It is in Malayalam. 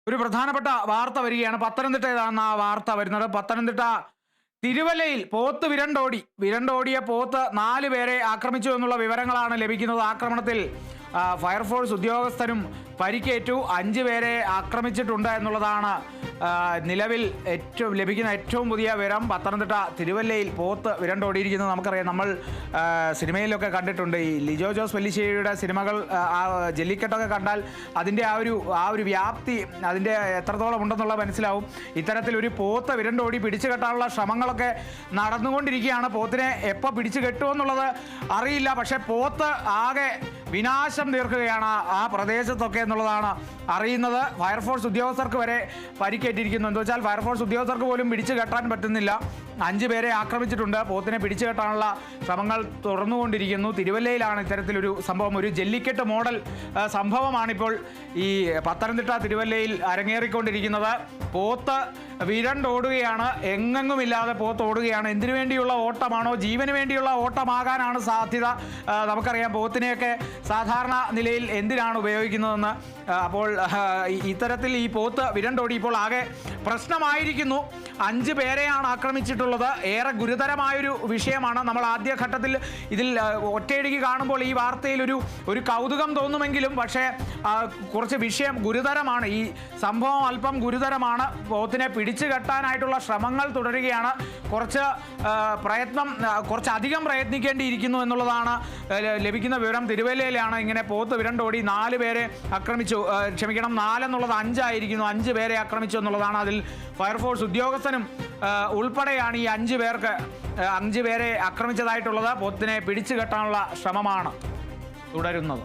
ഒരു പ്രധാനപ്പെട്ട വാർത്ത വരികയാണ്. പത്തനംതിട്ടയിലാണ് ആ വാർത്ത വരുന്നത്. പത്തനംതിട്ട തിരുവല്ലയിൽ പോത്ത് വിരണ്ടോടിയ പോത്ത് 4 പേരെ ആക്രമിച്ചു എന്നുള്ള വിവരങ്ങളാണ് ലഭിക്കുന്നത്. ആക്രമണത്തിൽ ഫയർഫോഴ്സ് ഉദ്യോഗസ്ഥരും പരിക്കേറ്റു. 5 പേരെ ആക്രമിച്ചിട്ടുണ്ട് എന്നുള്ളതാണ് നിലവിൽ ലഭിക്കുന്ന ഏറ്റവും പുതിയ വിവരം. പത്തനംതിട്ട തിരുവല്ലയിൽ പോത്ത് വിരണ്ടോടിയിരിക്കുന്നത് നമുക്കറിയാം. നമ്മൾ സിനിമയിലൊക്കെ കണ്ടിട്ടുണ്ട്. ഈ ലിജോ ജോസ് പെല്ലിശ്ശേരിയുടെ സിനിമകൾ ജല്ലിക്കെട്ടൊക്കെ കണ്ടാൽ അതിൻ്റെ ആ ഒരു വ്യാപ്തി അതിൻ്റെ എത്രത്തോളം ഉണ്ടെന്നുള്ളത് മനസ്സിലാവും. ഇത്തരത്തിലൊരു പോത്ത് വിരണ്ടോടി പിടിച്ചു കെട്ടാനുള്ള ശ്രമങ്ങളൊക്കെ നടന്നുകൊണ്ടിരിക്കുകയാണ്. പോത്തിനെ എപ്പോൾ പിടിച്ചു കെട്ടുമെന്നുള്ളത് അറിയില്ല. പക്ഷേ പോത്ത് ആകെ വിനാശം തീർക്കുകയാണ് ആ പ്രദേശത്തൊക്കെ എന്നുള്ളതാണ് അറിയുന്നത്. ഫയർഫോഴ്സ് ഉദ്യോഗസ്ഥർക്ക് വരെ പരിക്കേറ്റിരിക്കുന്നു. എന്താ വെച്ചാൽ ഫയർഫോഴ്സ് ഉദ്യോഗസ്ഥർക്ക് പോലും പിടിച്ചു കെട്ടാൻ പറ്റുന്നില്ല. 5 പേരെ ആക്രമിച്ചിട്ടുണ്ട്. പോത്തിനെ പിടിച്ചു കെട്ടാനുള്ള ശ്രമങ്ങൾ തുടർന്നുകൊണ്ടിരിക്കുന്നു. തിരുവല്ലയിലാണ് ഇത്തരത്തിലൊരു സംഭവം. ഒരു ജല്ലിക്കെട്ട് മോഡൽ സംഭവമാണിപ്പോൾ ഈ പത്തനംതിട്ട തിരുവല്ലയിൽ അരങ്ങേറിക്കൊണ്ടിരിക്കുന്നത്. പോത്ത് വിരണ്ടോടുകയാണ്. എങ്ങെങ്ങുമില്ലാതെ പോത്ത് ഓടുകയാണ്. എന്തിനു വേണ്ടിയുള്ള ഓട്ടമാണോ, ജീവന് വേണ്ടിയുള്ള ഓട്ടമാകാനാണ് സാധ്യത. നമുക്കറിയാം പോത്തിനെയൊക്കെ സാധാരണ നിലയിൽ എന്തിനാണ് ഉപയോഗിക്കുന്നതെന്ന്. അപ്പോൾ ഇത്തരത്തിൽ ഈ പോത്ത് വിരണ്ടോടി ഇപ്പോൾ ആകെ പ്രശ്നമായിരിക്കുന്നു. 5 പേരെയാണ് ആക്രമിച്ചിട്ടുള്ളത്. ഏറെ ഗുരുതരമായൊരു വിഷയമാണ്. നമ്മൾ ആദ്യഘട്ടത്തിൽ ഇതിൽ ഒറ്റയടിക്ക് കാണുമ്പോൾ ഈ വാർത്തയിൽ ഒരു കൗതുകം തോന്നുമെങ്കിലും പക്ഷേ കുറച്ച് വിഷയം ഗുരുതരമാണ്. ഈ സംഭവം അല്പം ഗുരുതരമാണ്. പോത്തിനെ പിടിച്ചു കെട്ടാനായിട്ടുള്ള ശ്രമങ്ങൾ തുടരുകയാണ്. കുറച്ചധികം പ്രയത്നിക്കേണ്ടിയിരിക്കുന്നു എന്നുള്ളതാണ് ലഭിക്കുന്ന വിവരം. തിരുവല്ലയിലാണ് ഇങ്ങനെ പോത്ത് വിരണ്ടോടി 4 പേരെ ആക്രമിച്ചു. 4 എന്നുള്ളത് 5 ആയിരിക്കുന്നു. 5 പേരെ ആക്രമിച്ചു എന്നുള്ളതാണ്. അതിൽ ഫയർഫോഴ്സ് ഉദ്യോഗസ്ഥനും ഉൾപ്പെടെയാണ് ഈ 5 പേരെ ആക്രമിച്ചതായിട്ടുള്ളത്. പോത്തിനെ പിടിച്ചു കെട്ടാനുള്ള ശ്രമമാണ് തുടരുന്നത്.